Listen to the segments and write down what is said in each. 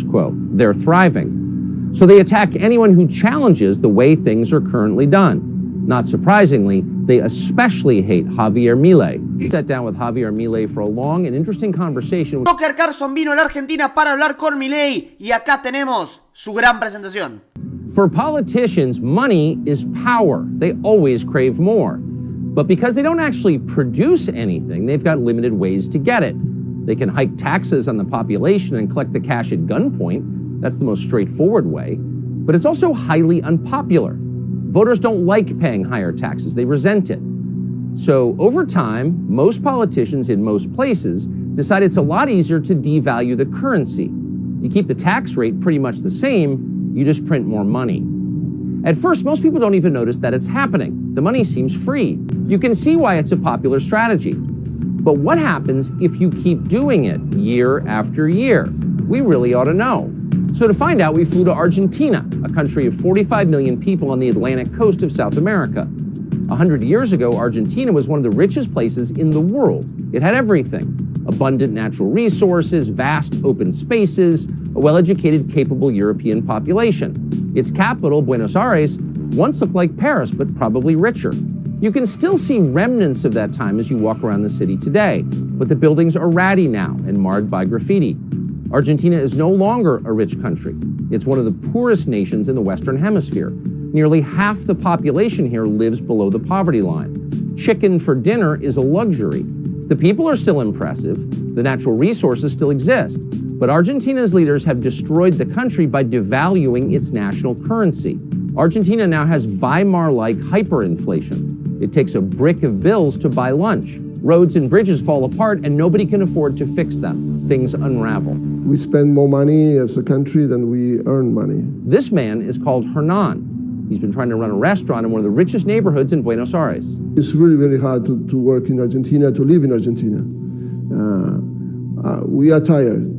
quo. They're thriving. So they attack anyone who challenges the way things are currently done. Not surprisingly, they especially hate Javier Milei. I sat down with Javier Milei for a long and interesting conversation. Tucker Carlson vino a la Argentina para hablar con Milei y acá tenemos su gran presentación. For politicians, money is power. They always crave more. But because they don't actually produce anything, they've got limited ways to get it. They can hike taxes on the population and collect the cash at gunpoint. That's the most straightforward way. But it's also highly unpopular. Voters don't like paying higher taxes. They resent it. So over time, most politicians in most places decide it's a lot easier to devalue the currency. You keep the tax rate pretty much the same, you just print more money. At first, most people don't even notice that it's happening. The money seems free. You can see why it's a popular strategy. But what happens if you keep doing it year after year? We really ought to know. So to find out, we flew to Argentina, a country of 45 million people on the Atlantic coast of South America. 100 years ago, Argentina was one of the richest places in the world. It had everything: abundant natural resources, vast open spaces, a well-educated, capable European population. Its capital, Buenos Aires, once looked like Paris, but probably richer. You can still see remnants of that time as you walk around the city today, but the buildings are ratty now and marred by graffiti. Argentina is no longer a rich country. It's one of the poorest nations in the Western Hemisphere. Nearly half the population here lives below the poverty line. Chicken for dinner is a luxury. The people are still impressive. The natural resources still exist. But Argentina's leaders have destroyed the country by devaluing its national currency. Argentina now has Weimar-like hyperinflation. It takes a brick of bills to buy lunch. Roads and bridges fall apart and nobody can afford to fix them. Things unravel. We spend more money as a country than we earn money. This man is called Hernan. He's been trying to run a restaurant in one of the richest neighborhoods in Buenos Aires. It's really, really hard to work in Argentina, to live in Argentina. We are tired.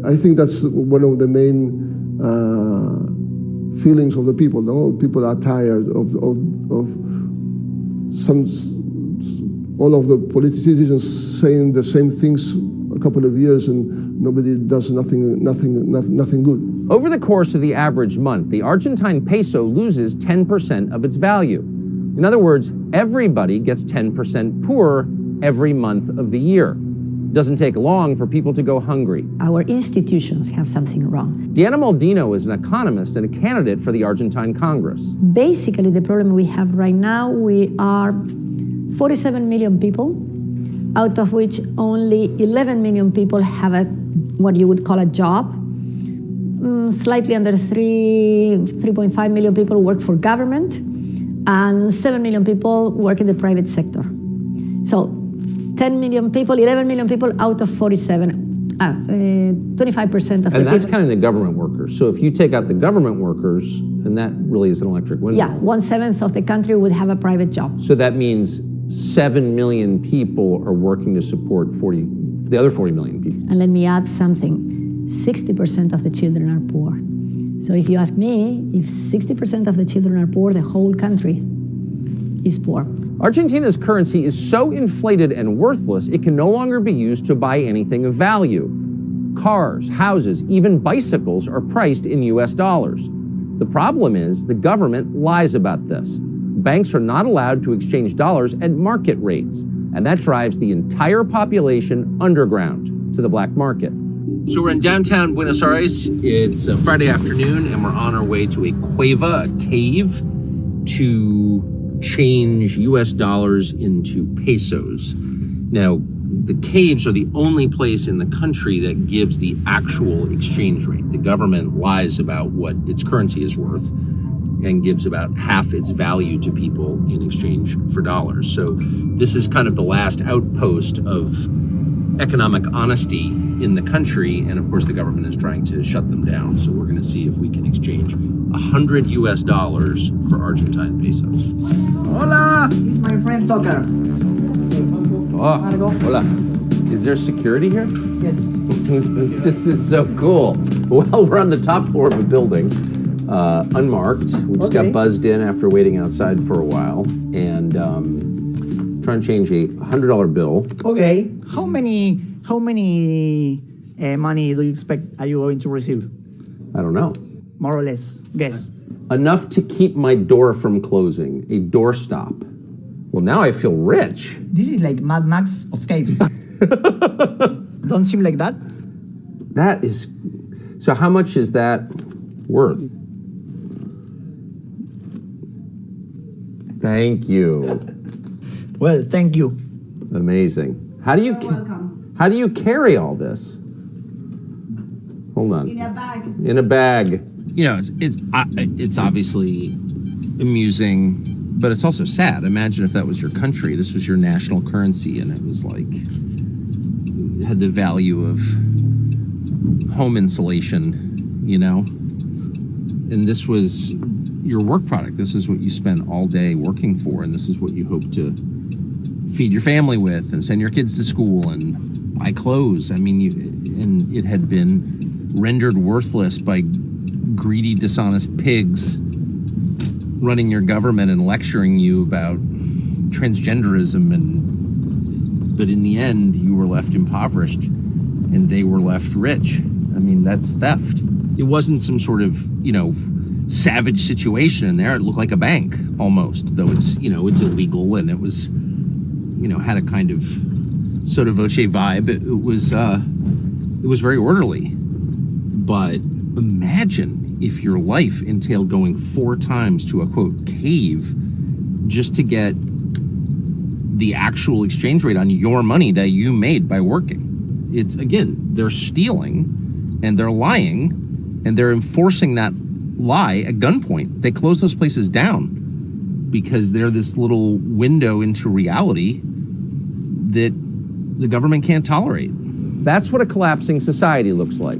I think that's one of the main feelings of the people. No? People are tired of all of the politicians saying the same things a couple of years and nobody does nothing good. Over the course of the average month, the Argentine peso loses 10% of its value. In other words, everybody gets 10% poorer every month of the year. It doesn't take long for people to go hungry. Our institutions have something wrong. Diana Maldino is an economist and a candidate for the Argentine Congress. Basically, the problem we have right now, we are 47 million people, out of which only 11 million people have what you would call a job. Slightly under 3.5 million people work for government, and 7 million people work in the private sector. So 10 million people, 11 million people out of 47, 25% of the people. And that's kind of the government workers. So if you take out the government workers, and that really is an electric window. Yeah, 1/7 of the country would have a private job. So that means 7 million people are working to support the other 40 million people. And let me add something. 60% of the children are poor. So if you ask me, if 60% of the children are poor, the whole country is poor. Argentina's currency is so inflated and worthless, it can no longer be used to buy anything of value. Cars, houses, even bicycles are priced in US dollars. The problem is the government lies about this. Banks are not allowed to exchange dollars at market rates, and that drives the entire population underground to the black market. So we're in downtown Buenos Aires. It's a Friday afternoon, and we're on our way to a cueva, a cave, to change US dollars into pesos. Now, the caves are the only place in the country that gives the actual exchange rate. The government lies about what its currency is worth and gives about half its value to people in exchange for dollars. So this is kind of the last outpost of economic honesty in the country, and of course the government is trying to shut them down. So we're going to see if we can exchange 100 US dollars for Argentine pesos. Hola! He's my friend Tucker. Oh, hola. Is there security here? Yes. This is so cool. Well, we're on the top floor of a building, unmarked. We just got buzzed in after waiting outside for a while, and trying to change a $100 bill. Okay. How many money do you expect are you going to receive? I don't know. More or less. Guess. Enough to keep my door from closing, a doorstop. Well, now I feel rich. This is like Mad Max of caves. Don't seem like that? That is, so how much is that worth? Thank you. Well, thank you. Amazing. How do you carry all this? Hold on. In a bag. In a bag. You know, it's obviously amusing, but it's also sad. Imagine if that was your country, this was your national currency, and it was like, it had the value of home insulation, you know? And this was your work product. This is what you spent all day working for, and this is what you hope to feed your family with and send your kids to school and buy clothes. I mean, and it had been rendered worthless by greedy, dishonest pigs running your government and lecturing you about transgenderism, but in the end, you were left impoverished and they were left rich. I mean, that's theft. It wasn't some sort of, you know, savage situation in there. It looked like a bank almost, though it's, you know, it's illegal, and it was, you know, had a kind of sotto voce vibe. It was very orderly. But imagine if your life entailed going 4 times to a, quote, cave just to get the actual exchange rate on your money that you made by working. It's, again, they're stealing and they're lying and they're enforcing that lie at gunpoint. They close those places down because they're this little window into reality that the government can't tolerate. That's what a collapsing society looks like.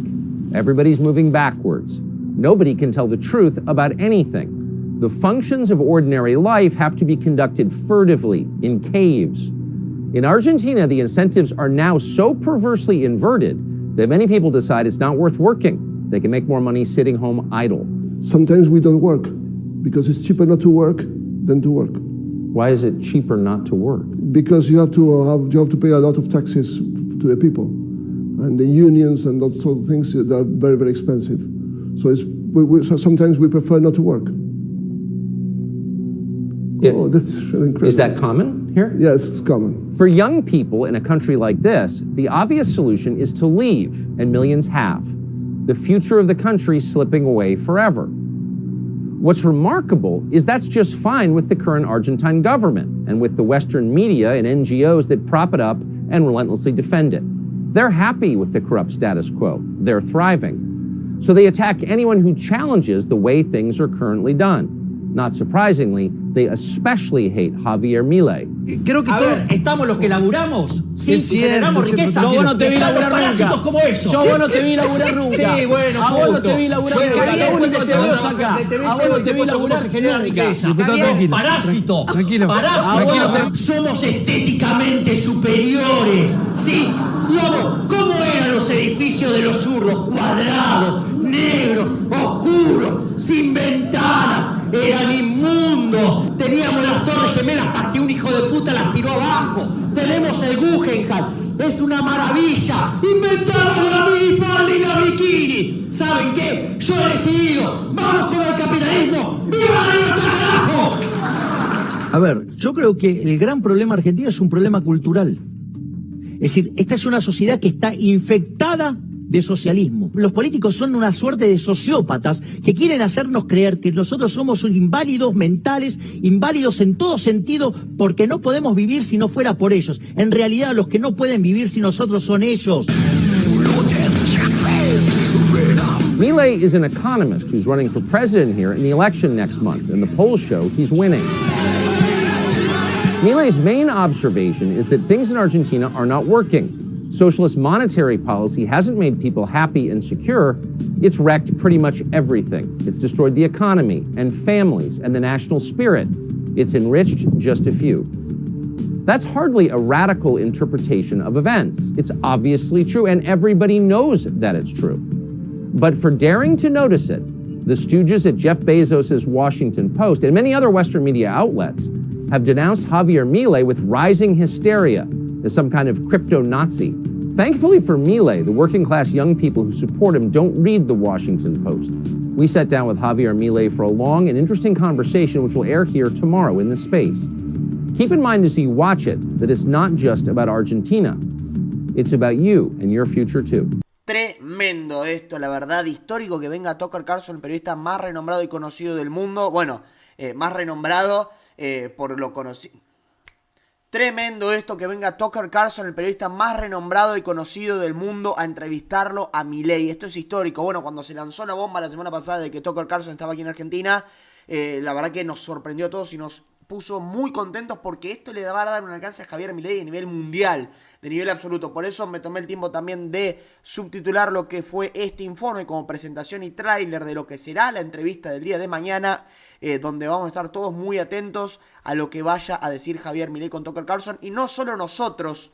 Everybody's moving backwards. Nobody can tell the truth about anything. The functions of ordinary life have to be conducted furtively, in caves. In Argentina, the incentives are now so perversely inverted that many people decide it's not worth working. They can make more money sitting home idle. Sometimes we don't work because it's cheaper not to work than to work. Why is it cheaper not to work? Because you have to pay a lot of taxes to the people, and the unions and those sort of things that are very, very expensive. So so sometimes we prefer not to work. Yeah. Oh, that's really incredible. Is that common here? Yes, it's common. For young people in a country like this, the obvious solution is to leave, and millions have. The future of the country slipping away forever. What's remarkable is that's just fine with the current Argentine government and with the Western media and NGOs that prop it up and relentlessly defend it. They're happy with the corrupt status quo. They're thriving. So they attack anyone who challenges the way things are currently done. Not surprisingly, they especially hate Javier Milei. Creo que todos estamos los que laburamos, sí, generamos riqueza. Yo vos no te vi laburar nunca. Como eso. Yo vos no te vi laburar nunca. Sí, bueno, a vos no te vi laburar nunca. Lo único que te veo acá. A vos no te vi laburar se genera riqueza. Parásito. Tranquilo. Parásito. Somos estéticamente superiores. Sí. Digamos, ¿cómo eran los edificios de los zurdos? Cuadrados, negros, oscuros, sin ventanas. Eran inmundos. Teníamos las Torres Gemelas hasta que un hijo de puta las tiró abajo. Tenemos el Guggenheim. Es una maravilla. Inventamos la minifalda y la bikini. ¿Saben qué? Yo he decidido. Vamos con el capitalismo. ¡Viva la libertad, carajo! A ver, yo creo que el gran problema argentino es un problema cultural. Es decir, esta es una sociedad que está infectada de socialismo. Los políticos son una suerte de sociópatas que quieren hacernos creer que nosotros somos inválidos mentales, inválidos en todo sentido, porque no podemos vivir si no fuera por ellos. En realidad, los que no pueden vivir sin nosotros son ellos. Milei is an economist who's running for president here in the election next month, and the polls show he's winning. Milei's main observation is that things in Argentina are not working. Socialist monetary policy hasn't made people happy and secure. It's wrecked pretty much everything. It's destroyed the economy and families and the national spirit. It's enriched just a few. That's hardly a radical interpretation of events. It's obviously true, and everybody knows that it's true. But for daring to notice it, the stooges at Jeff Bezos' Washington Post and many other Western media outlets have denounced Javier Milei with rising hysteria as some kind of crypto-Nazi. Thankfully for Milei, the working class young people who support him don't read the Washington Post. We sat down with Javier Milei for a long and interesting conversation which will air here tomorrow in this space. Keep in mind as you watch it that it's not just about Argentina. It's about you and your future too. Tremendo esto, la verdad, histórico que venga Tucker Carlson, el periodista más renombrado y conocido del mundo. Bueno, más renombrado por lo conocido. Tremendo esto que venga Tucker Carlson, el periodista más renombrado y conocido del mundo, a entrevistarlo a Milei. Esto es histórico. Bueno, cuando se lanzó la bomba la semana pasada de que Tucker Carlson estaba aquí en Argentina, la verdad que nos sorprendió a todos y nos puso muy contentos porque esto le va a dar un alcance a Javier Milei a nivel mundial, de nivel absoluto. Por eso me tomé el tiempo también de subtitular lo que fue este informe como presentación y tráiler de lo que será la entrevista del día de mañana, donde vamos a estar todos muy atentos a lo que vaya a decir Javier Milei con Tucker Carlson. Y no solo nosotros,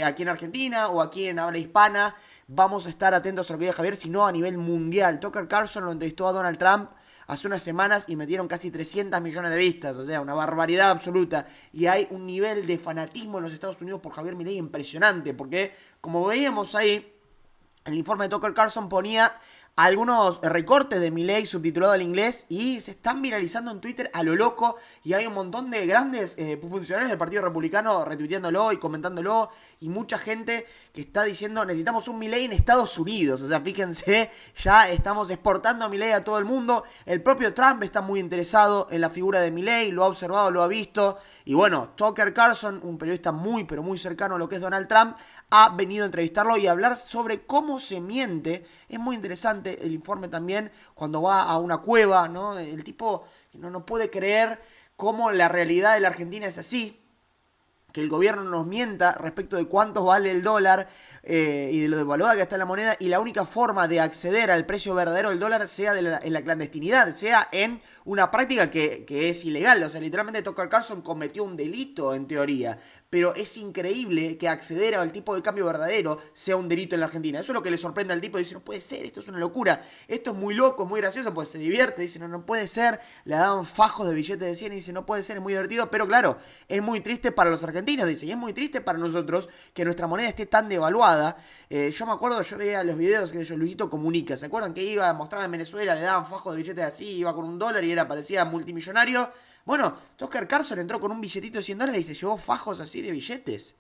aquí en Argentina o aquí en habla hispana, vamos a estar atentos a lo que diga Javier, sino a nivel mundial. Tucker Carlson lo entrevistó a Donald Trump hace unas semanas y metieron casi 300 millones de vistas, o sea, una barbaridad absoluta. Y hay un nivel de fanatismo en los Estados Unidos por Javier Milei impresionante, porque como veíamos ahí, el informe de Tucker Carlson ponía algunos recortes de Milei subtitulado al inglés y se están viralizando en Twitter a lo loco y hay un montón de grandes funcionarios del Partido Republicano retuiteándolo y comentándolo y mucha gente que está diciendo necesitamos un Milei en Estados Unidos. O sea, fíjense, ya estamos exportando a Milei a todo el mundo. El propio Trump está muy interesado en la figura de Milei, lo ha observado, lo ha visto y bueno, Tucker Carlson, un periodista muy pero muy cercano a lo que es Donald Trump, ha venido a entrevistarlo y a hablar sobre cómo se miente. Es muy interesante el informe también cuando va a una cueva, ¿no? El tipo no puede creer cómo la realidad de la Argentina es así, que el gobierno nos mienta respecto de cuánto vale el dólar y de lo devaluada que está la moneda, y la única forma de acceder al precio verdadero del dólar sea en la clandestinidad, sea en una práctica que es ilegal. O sea, literalmente Tucker Carlson cometió un delito en teoría, pero es increíble que acceder al tipo de cambio verdadero sea un delito en la Argentina. Eso es lo que le sorprende al tipo, dice, no puede ser, esto es una locura, esto es muy loco, es muy gracioso, pues se divierte, dice, no puede ser, le dan fajos de billetes de 100 y dice, no puede ser, es muy divertido, pero claro, es muy triste para los argentinos, dice, y es muy triste para nosotros que nuestra moneda esté tan devaluada. Yo me acuerdo, yo veía los videos que Luisito Comunica, ¿se acuerdan que iba a mostrar en Venezuela, le daban fajos de billetes así, iba con $1 y parecía multimillonario? Bueno, Tucker Carlson entró con un billetito de $100 y se llevó fajos así de billetes.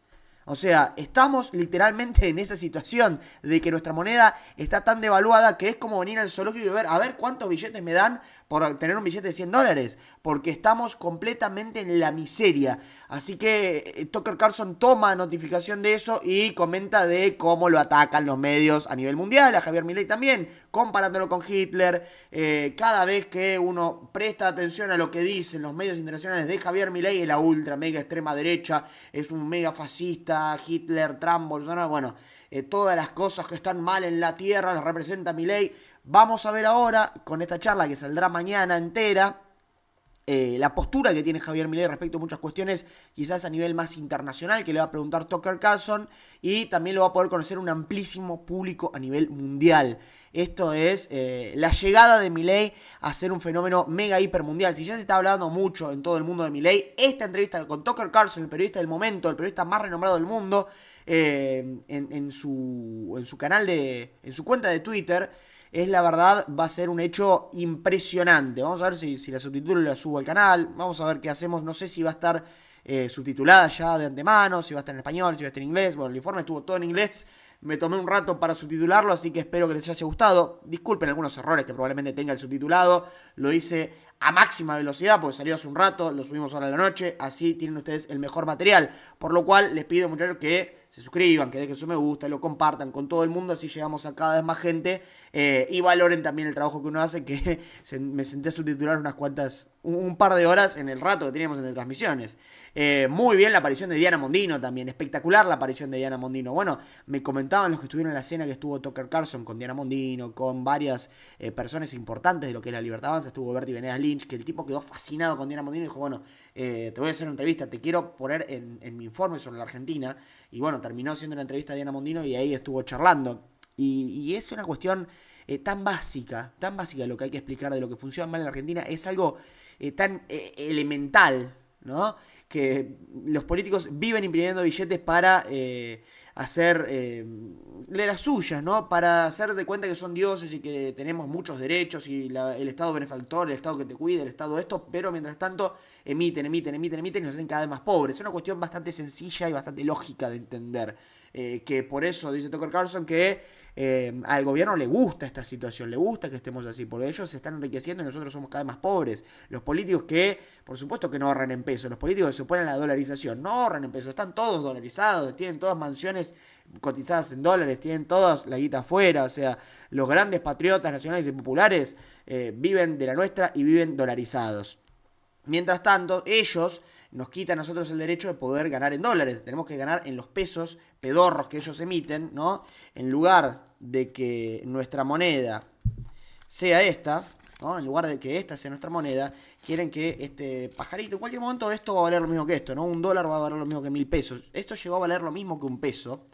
O sea, estamos literalmente en esa situación de que nuestra moneda está tan devaluada que es como venir al zoológico y ver, a ver cuántos billetes me dan por tener un billete de $100, porque estamos completamente en la miseria. Así que Tucker Carlson toma notificación de eso y comenta de cómo lo atacan los medios a nivel mundial, a Javier Milei también, comparándolo con Hitler. Cada vez que uno presta atención a lo que dicen los medios internacionales de Javier Milei, es la ultra mega extrema derecha, es un mega fascista, Hitler, Trump, Bolsonaro, bueno, todas las cosas que están mal en la tierra las representa Milei. Vamos a ver ahora, con esta charla que saldrá mañana entera, la postura que tiene Javier Milei respecto a muchas cuestiones, quizás a nivel más internacional, que le va a preguntar Tucker Carlson, y también lo va a poder conocer un amplísimo público a nivel mundial. Esto es la llegada de Milei a ser un fenómeno mega hiper mundial. Si ya se está hablando mucho en todo el mundo de Milei, esta entrevista con Tucker Carlson, el periodista del momento, el periodista más renombrado del mundo, en su canal en su cuenta de Twitter, es la verdad, va a ser un hecho impresionante. Vamos a ver si la subtitulo y la subo al canal. Vamos a ver qué hacemos. No sé si va a estar subtitulada ya de antemano, si va a estar en español, si va a estar en inglés. Bueno, el informe estuvo todo en inglés. Me tomé un rato para subtitularlo, así que espero que les haya gustado. Disculpen algunos errores que probablemente tenga el subtitulado. Lo hice a máxima velocidad porque salió hace un rato, lo subimos ahora a la noche. Así tienen ustedes el mejor material. Por lo cual les pido, muchachos, que se suscriban, que dejen su me gusta, lo compartan con todo el mundo, así llegamos a cada vez más gente, y valoren también el trabajo que uno hace, que me senté a subtitular un par de horas en el rato que teníamos entre transmisiones. Muy bien la aparición de Diana Mondino también, espectacular la aparición de Diana Mondino. Bueno, me comentaban los que estuvieron en la cena que estuvo Tucker Carlson con Diana Mondino, con varias personas importantes de lo que es la Libertad Avanza, estuvo Bertie Venegas Lynch, que el tipo quedó fascinado con Diana Mondino y dijo, bueno, te voy a hacer una entrevista, te quiero poner en mi informe sobre la Argentina. Y bueno, terminó siendo una entrevista a Diana Mondino y ahí estuvo charlando. Y es una cuestión tan básica lo que hay que explicar de lo que funciona mal en la Argentina. Es algo tan elemental, ¿no? Que los políticos viven imprimiendo billetes para hacer de las suyas, ¿no? Para hacer de cuenta que son dioses y que tenemos muchos derechos y el Estado benefactor, el Estado que te cuida, el Estado esto, pero mientras tanto emiten y nos hacen cada vez más pobres. Es una cuestión bastante sencilla y bastante lógica de entender. Que por eso dice Tucker Carlson que al gobierno le gusta esta situación, le gusta que estemos así, porque ellos se están enriqueciendo y nosotros somos cada vez más pobres. Los políticos que, por supuesto que no ahorran en pesos, los políticos que se oponen a la dolarización, no ahorran en pesos, están todos dolarizados, tienen todas mansiones cotizadas en dólares, tienen todas la guita afuera, o sea, los grandes patriotas nacionales y populares viven de la nuestra y viven dolarizados. Mientras tanto, ellos nos quitan a nosotros el derecho de poder ganar en dólares. Tenemos que ganar en los pesos pedorros que ellos emiten, ¿no? En lugar de que nuestra moneda sea esta, ¿no? En lugar de que esta sea nuestra moneda, quieren que este pajarito, en cualquier momento esto va a valer lo mismo que esto, ¿no? $1 va a valer lo mismo que 1.000 pesos. Esto llegó a valer lo mismo que un peso.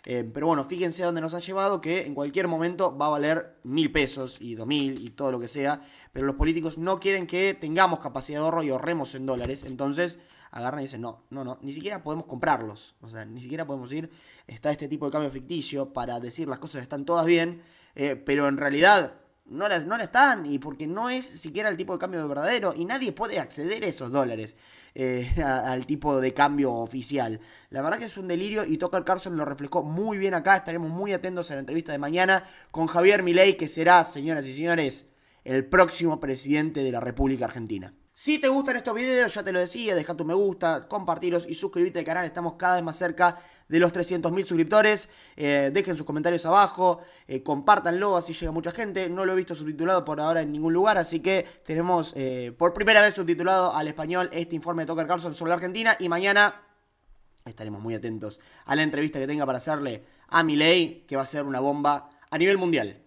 Pero bueno, fíjense a dónde nos ha llevado, que en cualquier momento va a valer 1.000 pesos y 2.000 y todo lo que sea. Pero los políticos no quieren que tengamos capacidad de ahorro y ahorremos en dólares. Entonces agarran y dicen, no, ni siquiera podemos comprarlos. O sea, ni siquiera podemos ir, está este tipo de cambio ficticio para decir las cosas están todas bien, pero en realidad no la están, y porque no es siquiera el tipo de cambio verdadero y nadie puede acceder a esos dólares al tipo de cambio oficial. La verdad que es un delirio y Tucker Carlson lo reflejó muy bien acá. Estaremos muy atentos a la entrevista de mañana con Javier Milei, que será, señoras y señores, el próximo presidente de la República Argentina. Si te gustan estos videos, ya te lo decía, deja tu me gusta, compartirlos y suscribirte al canal. Estamos cada vez más cerca de los 300.000 suscriptores. Dejen sus comentarios abajo, compártanlo, así llega mucha gente. No lo he visto subtitulado por ahora en ningún lugar, así que tenemos por primera vez subtitulado al español este informe de Tucker Carlson sobre la Argentina. Y mañana estaremos muy atentos a la entrevista que tenga para hacerle a Milei, que va a ser una bomba a nivel mundial.